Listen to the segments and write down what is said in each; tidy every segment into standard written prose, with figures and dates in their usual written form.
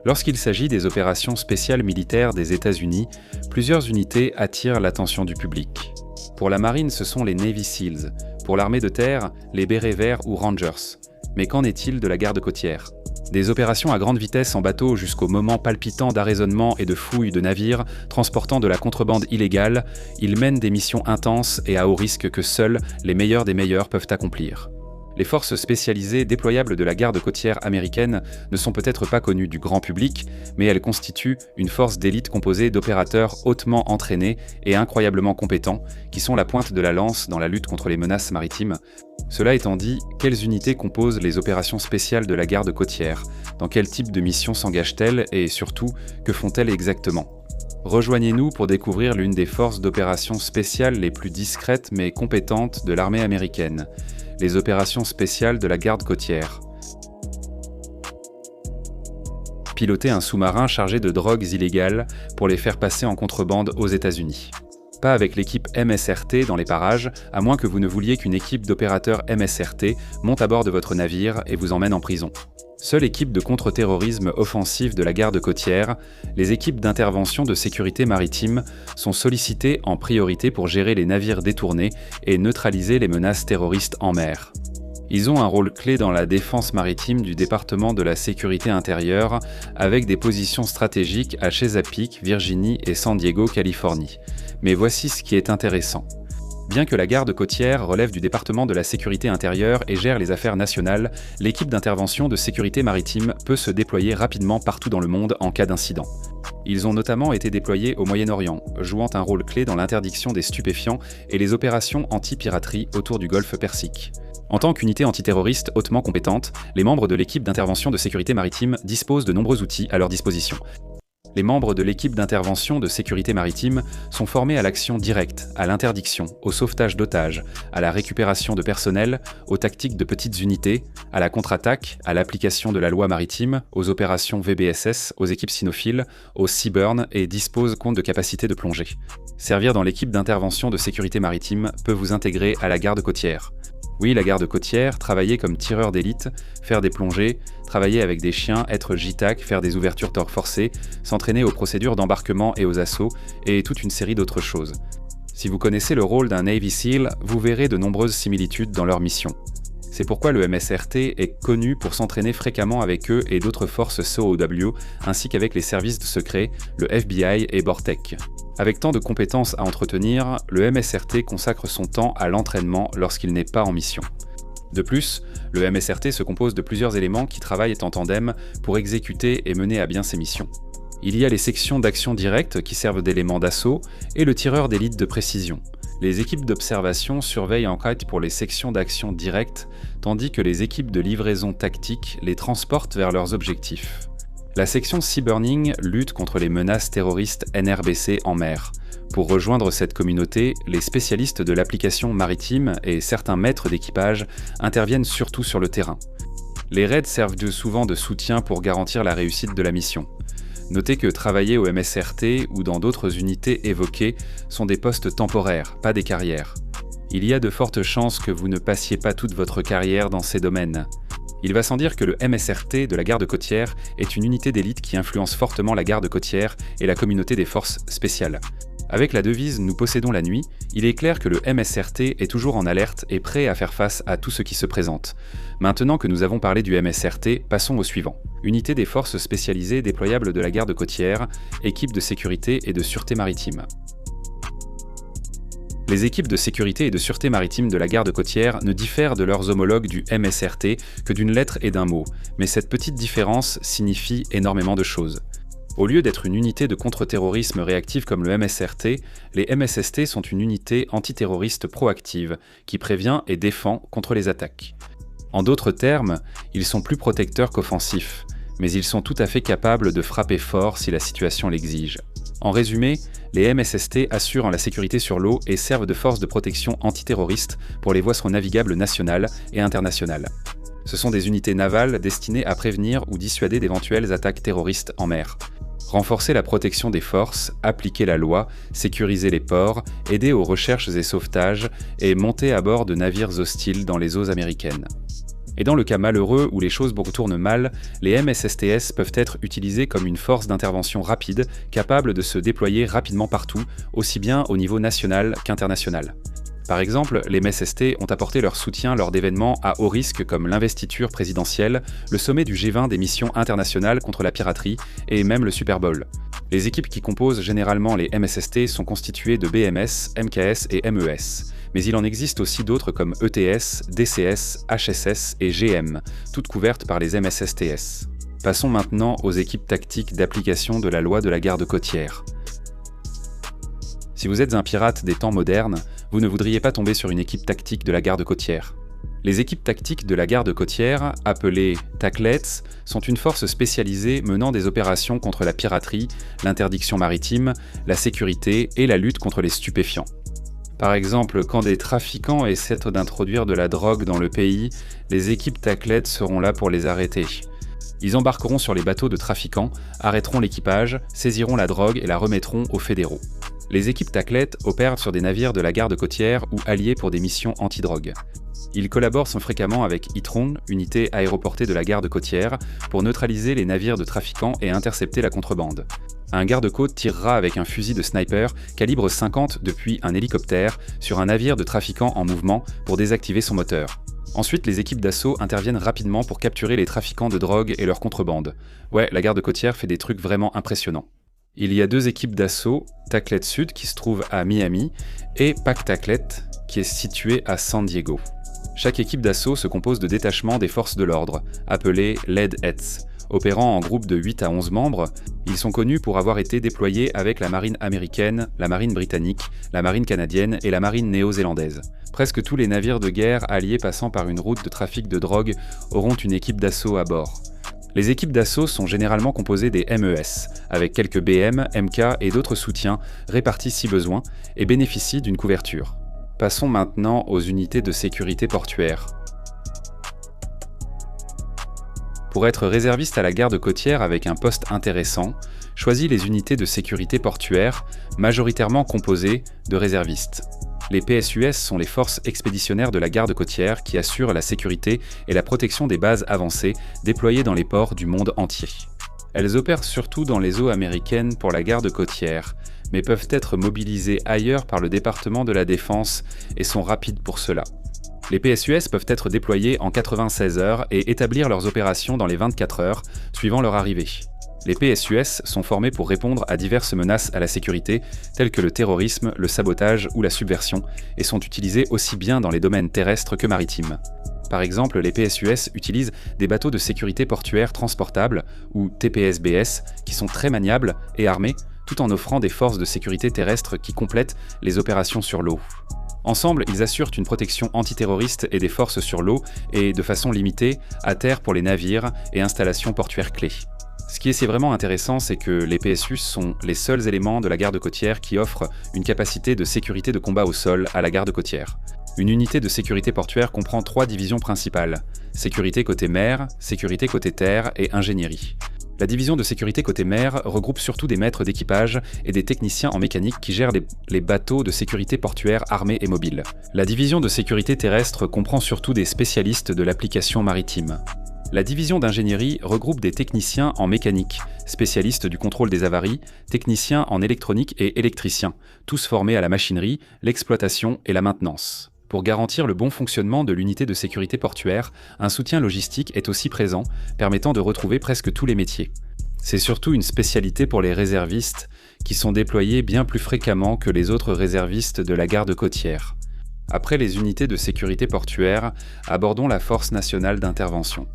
Lorsqu'il s'agit des opérations spéciales militaires des États-Unis, plusieurs unités attirent l'attention du public. Pour la marine, ce sont les Navy SEALs. Pour l'armée de terre, les bérets verts ou Rangers. Mais qu'en est-il de la garde côtière ? Des opérations à grande vitesse en bateau jusqu'au moment palpitant d'arraisonnement et de fouille de navires transportant de la contrebande illégale, ils mènent des missions intenses et à haut risque que seuls les meilleurs des meilleurs peuvent accomplir. Les forces spécialisées déployables de la garde côtière américaine ne sont peut-être pas connues du grand public, mais elles constituent une force d'élite composée d'opérateurs hautement entraînés et incroyablement compétents, qui sont la pointe de la lance dans la lutte contre les menaces maritimes. Cela étant dit, quelles unités composent les opérations spéciales de la garde côtière ? Dans quel type de mission s'engagent-elles et surtout, que font-elles exactement ? Rejoignez-nous pour découvrir l'une des forces d'opérations spéciales les plus discrètes mais compétentes de l'armée américaine. Les opérations spéciales de la garde côtière. Piloter un sous-marin chargé de drogues illégales pour les faire passer en contrebande aux États-Unis. Pas avec l'équipe MSRT dans les parages, à moins que vous ne vouliez qu'une équipe d'opérateurs MSRT monte à bord de votre navire et vous emmène en prison. Seule équipe de contre-terrorisme offensif de la garde côtière, les équipes d'intervention de sécurité maritime sont sollicitées en priorité pour gérer les navires détournés et neutraliser les menaces terroristes en mer. Ils ont un rôle clé dans la défense maritime du département de la sécurité intérieure, avec des positions stratégiques à Chesapeake, Virginie et San Diego, Californie. Mais voici ce qui est intéressant. Bien que la garde côtière relève du département de la sécurité intérieure et gère les affaires nationales, l'équipe d'intervention de sécurité maritime peut se déployer rapidement partout dans le monde en cas d'incident. Ils ont notamment été déployés au Moyen-Orient, jouant un rôle clé dans l'interdiction des stupéfiants et les opérations anti-piraterie autour du Golfe Persique. En tant qu'unité antiterroriste hautement compétente, les membres de l'équipe d'intervention de sécurité maritime disposent de nombreux outils à leur disposition. Les membres de l'équipe d'intervention de sécurité maritime sont formés à l'action directe, à l'interdiction, au sauvetage d'otages, à la récupération de personnel, aux tactiques de petites unités, à la contre-attaque, à l'application de la loi maritime, aux opérations VBSS, aux équipes cynophiles, aux Seaburn et disposent compte de capacités de plongée. Servir dans l'équipe d'intervention de sécurité maritime peut vous intégrer à la garde côtière. Oui, la garde côtière, travailler comme tireur d'élite, faire des plongées, travailler avec des chiens, être JTAC, faire des ouvertures torques forcées, s'entraîner aux procédures d'embarquement et aux assauts, et toute une série d'autres choses. Si vous connaissez le rôle d'un Navy SEAL, vous verrez de nombreuses similitudes dans leur mission. C'est pourquoi le MSRT est connu pour s'entraîner fréquemment avec eux et d'autres forces SOW, ainsi qu'avec les services secrets, le FBI et Bortec. Avec tant de compétences à entretenir, le MSRT consacre son temps à l'entraînement lorsqu'il n'est pas en mission. De plus, le MSRT se compose de plusieurs éléments qui travaillent en tandem pour exécuter et mener à bien ses missions. Il y a les sections d'action directe qui servent d'éléments d'assaut et le tireur d'élite de précision. Les équipes d'observation surveillent en kite pour les sections d'action directe, tandis que les équipes de livraison tactique les transportent vers leurs objectifs. La section Seaburning lutte contre les menaces terroristes NRBC en mer. Pour rejoindre cette communauté, les spécialistes de l'application maritime et certains maîtres d'équipage interviennent surtout sur le terrain. Les raids servent souvent de soutien pour garantir la réussite de la mission. Notez que travailler au MSRT ou dans d'autres unités évoquées sont des postes temporaires, pas des carrières. Il y a de fortes chances que vous ne passiez pas toute votre carrière dans ces domaines. Il va sans dire que le MSRT de la garde côtière est une unité d'élite qui influence fortement la garde côtière et la communauté des forces spéciales. Avec la devise « Nous possédons la nuit », il est clair que le MSRT est toujours en alerte et prêt à faire face à tout ce qui se présente. Maintenant que nous avons parlé du MSRT, passons au suivant. Unité des forces spécialisées déployables de la garde côtière, équipe de sécurité et de sûreté maritime. Les équipes de sécurité et de sûreté maritime de la garde côtière ne diffèrent de leurs homologues du MSRT que d'une lettre et d'un mot, mais cette petite différence signifie énormément de choses. Au lieu d'être une unité de contre-terrorisme réactive comme le MSRT, les MSST sont une unité antiterroriste proactive qui prévient et défend contre les attaques. En d'autres termes, ils sont plus protecteurs qu'offensifs, mais ils sont tout à fait capables de frapper fort si la situation l'exige. En résumé, les MSST assurent la sécurité sur l'eau et servent de force de protection antiterroriste pour les voies navigables nationales et internationales. Ce sont des unités navales destinées à prévenir ou dissuader d'éventuelles attaques terroristes en mer. Renforcer la protection des forces, appliquer la loi, sécuriser les ports, aider aux recherches et sauvetages et monter à bord de navires hostiles dans les eaux américaines. Et dans le cas malheureux où les choses tournent mal, les MSSTS peuvent être utilisés comme une force d'intervention rapide, capable de se déployer rapidement partout, aussi bien au niveau national qu'international. Par exemple, les MSST ont apporté leur soutien lors d'événements à haut risque comme l'investiture présidentielle, le sommet du G20 des missions internationales contre la piraterie et même le Super Bowl. Les équipes qui composent généralement les MSST sont constituées de BMS, MKS et MES. Mais il en existe aussi d'autres comme ETS, DCS, HSS et GM, toutes couvertes par les MSSTS. Passons maintenant aux équipes tactiques d'application de la loi de la garde côtière. Si vous êtes un pirate des temps modernes, vous ne voudriez pas tomber sur une équipe tactique de la garde côtière. Les équipes tactiques de la garde côtière, appelées TACLETS, sont une force spécialisée menant des opérations contre la piraterie, l'interdiction maritime, la sécurité et la lutte contre les stupéfiants. Par exemple, quand des trafiquants essaient d'introduire de la drogue dans le pays, les équipes TACLETS seront là pour les arrêter. Ils embarqueront sur les bateaux de trafiquants, arrêteront l'équipage, saisiront la drogue et la remettront aux fédéraux. Les équipes TACLETS opèrent sur des navires de la garde côtière ou alliés pour des missions anti-drogue. Ils collaborent fréquemment avec ITRON, unité aéroportée de la garde côtière, pour neutraliser les navires de trafiquants et intercepter la contrebande. Un garde-côte tirera avec un fusil de sniper calibre 50 depuis un hélicoptère sur un navire de trafiquants en mouvement pour désactiver son moteur. Ensuite, les équipes d'assaut interviennent rapidement pour capturer les trafiquants de drogue et leur contrebande. Ouais, la garde côtière fait des trucs vraiment impressionnants. Il y a 2 équipes d'assaut, TACLET Sud qui se trouve à Miami et PAC TACLET qui est situé à San Diego. Chaque équipe d'assaut se compose de détachements des forces de l'ordre, appelés LEDETS. Opérant en groupe de 8 à 11 membres, ils sont connus pour avoir été déployés avec la marine américaine, la marine britannique, la marine canadienne et la marine néo-zélandaise. Presque tous les navires de guerre alliés passant par une route de trafic de drogue auront une équipe d'assaut à bord. Les équipes d'assaut sont généralement composées des MES, avec quelques BM, MK et d'autres soutiens répartis si besoin, et bénéficient d'une couverture. Passons maintenant aux unités de sécurité portuaire. Pour être réserviste à la garde côtière avec un poste intéressant, choisis les unités de sécurité portuaire, majoritairement composées de réservistes. Les PSUS sont les forces expéditionnaires de la garde côtière qui assurent la sécurité et la protection des bases avancées déployées dans les ports du monde entier. Elles opèrent surtout dans les eaux américaines pour la garde côtière, mais peuvent être mobilisées ailleurs par le département de la Défense et sont rapides pour cela. Les PSUS peuvent être déployés en 96 heures et établir leurs opérations dans les 24 heures, suivant leur arrivée. Les PSUS sont formés pour répondre à diverses menaces à la sécurité, telles que le terrorisme, le sabotage ou la subversion, et sont utilisés aussi bien dans les domaines terrestres que maritimes. Par exemple, les PSUS utilisent des bateaux de sécurité portuaire transportables, ou TPSBS, qui sont très maniables et armés, tout en offrant des forces de sécurité terrestre qui complètent les opérations sur l'eau. Ensemble, ils assurent une protection antiterroriste et des forces sur l'eau et, de façon limitée, à terre pour les navires et installations portuaires clés. Ce qui est vraiment intéressant, c'est que les PSUS sont les seuls éléments de la garde côtière qui offrent une capacité de sécurité de combat au sol à la garde côtière. Une unité de sécurité portuaire comprend 3 divisions principales: sécurité côté mer, sécurité côté terre et ingénierie. La division de sécurité côté mer regroupe surtout des maîtres d'équipage et des techniciens en mécanique qui gèrent les bateaux de sécurité portuaire armés et mobiles. La division de sécurité terrestre comprend surtout des spécialistes de l'application maritime. La division d'ingénierie regroupe des techniciens en mécanique, spécialistes du contrôle des avaries, techniciens en électronique et électriciens, tous formés à la machinerie, l'exploitation et la maintenance. Pour garantir le bon fonctionnement de l'unité de sécurité portuaire, un soutien logistique est aussi présent, permettant de retrouver presque tous les métiers. C'est surtout une spécialité pour les réservistes, qui sont déployés bien plus fréquemment que les autres réservistes de la garde côtière. Après les unités de sécurité portuaire, abordons la Force nationale d'intervention.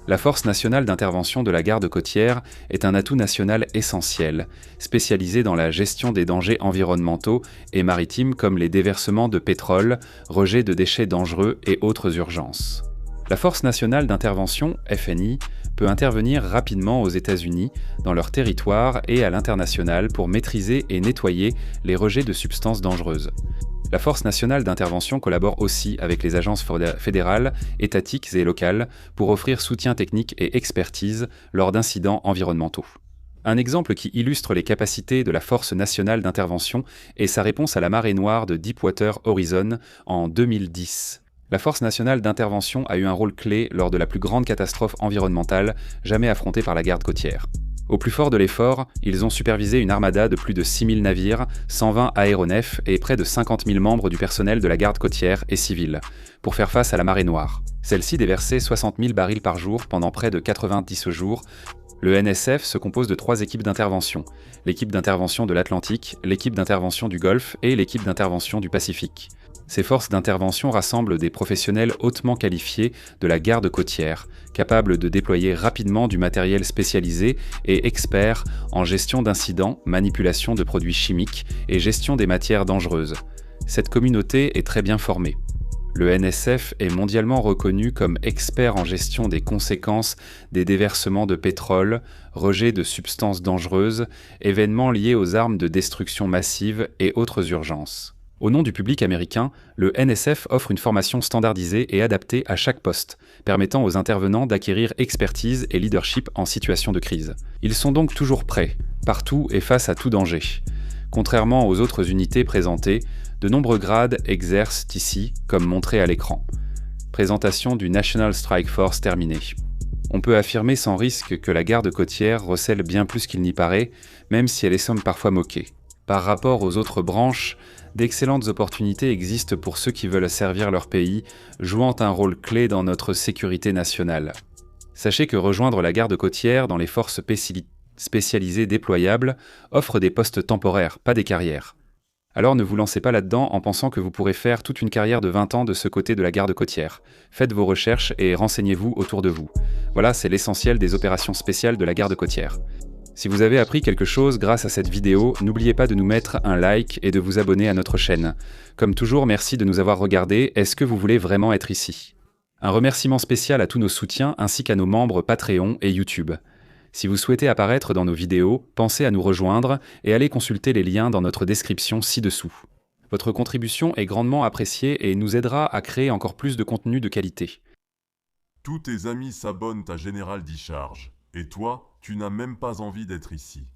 La Force nationale d'intervention de la garde côtière est un atout national essentiel, spécialisé dans la gestion des dangers environnementaux et maritimes comme les déversements de pétrole, rejets de déchets dangereux et autres urgences. La Force nationale d'intervention, FNI, peut intervenir rapidement aux États-Unis, dans leur territoire et à l'international pour maîtriser et nettoyer les rejets de substances dangereuses. La Force nationale d'intervention collabore aussi avec les agences fédérales, étatiques et locales pour offrir soutien technique et expertise lors d'incidents environnementaux. Un exemple qui illustre les capacités de la Force nationale d'intervention est sa réponse à la marée noire de Deepwater Horizon en 2010. La Force nationale d'intervention a eu un rôle clé lors de la plus grande catastrophe environnementale jamais affrontée par la garde côtière. Au plus fort de l'effort, ils ont supervisé une armada de plus de 6000 navires, 120 aéronefs et près de 50 000 membres du personnel de la garde côtière et civile, pour faire face à la marée noire. Celle-ci déversait 60 000 barils par jour pendant près de 90 jours. Le NSF se compose de 3 équipes d'intervention: l'équipe d'intervention de l'Atlantique, l'équipe d'intervention du Golfe et l'équipe d'intervention du Pacifique. Ces forces d'intervention rassemblent des professionnels hautement qualifiés de la garde côtière, capables de déployer rapidement du matériel spécialisé et experts en gestion d'incidents, manipulation de produits chimiques et gestion des matières dangereuses. Cette communauté est très bien formée. Le NSF est mondialement reconnu comme expert en gestion des conséquences des déversements de pétrole, rejets de substances dangereuses, événements liés aux armes de destruction massive et autres urgences. Au nom du public américain, le NSF offre une formation standardisée et adaptée à chaque poste, permettant aux intervenants d'acquérir expertise et leadership en situation de crise. Ils sont donc toujours prêts, partout et face à tout danger. Contrairement aux autres unités présentées, de nombreux grades exercent ici, comme montré à l'écran. Présentation du National Strike Force terminée. On peut affirmer sans risque que la garde côtière recèle bien plus qu'il n'y paraît, même si elle est somme parfois moquée. Par rapport aux autres branches, d'excellentes opportunités existent pour ceux qui veulent servir leur pays, jouant un rôle clé dans notre sécurité nationale. Sachez que rejoindre la garde côtière dans les forces spécialisées déployables offre des postes temporaires, pas des carrières. Alors ne vous lancez pas là-dedans en pensant que vous pourrez faire toute une carrière de 20 ans de ce côté de la garde côtière. Faites vos recherches et renseignez-vous autour de vous. Voilà, c'est l'essentiel des opérations spéciales de la garde côtière. Si vous avez appris quelque chose grâce à cette vidéo, n'oubliez pas de nous mettre un like et de vous abonner à notre chaîne. Comme toujours, merci de nous avoir regardés. Est-ce que vous voulez vraiment être ici? Un remerciement spécial à tous nos soutiens ainsi qu'à nos membres Patreon et YouTube. Si vous souhaitez apparaître dans nos vidéos, pensez à nous rejoindre et allez consulter les liens dans notre description ci-dessous. Votre contribution est grandement appréciée et nous aidera à créer encore plus de contenu de qualité. Tous tes amis s'abonnent à Général Discharge. Et toi, tu n'as même pas envie d'être ici.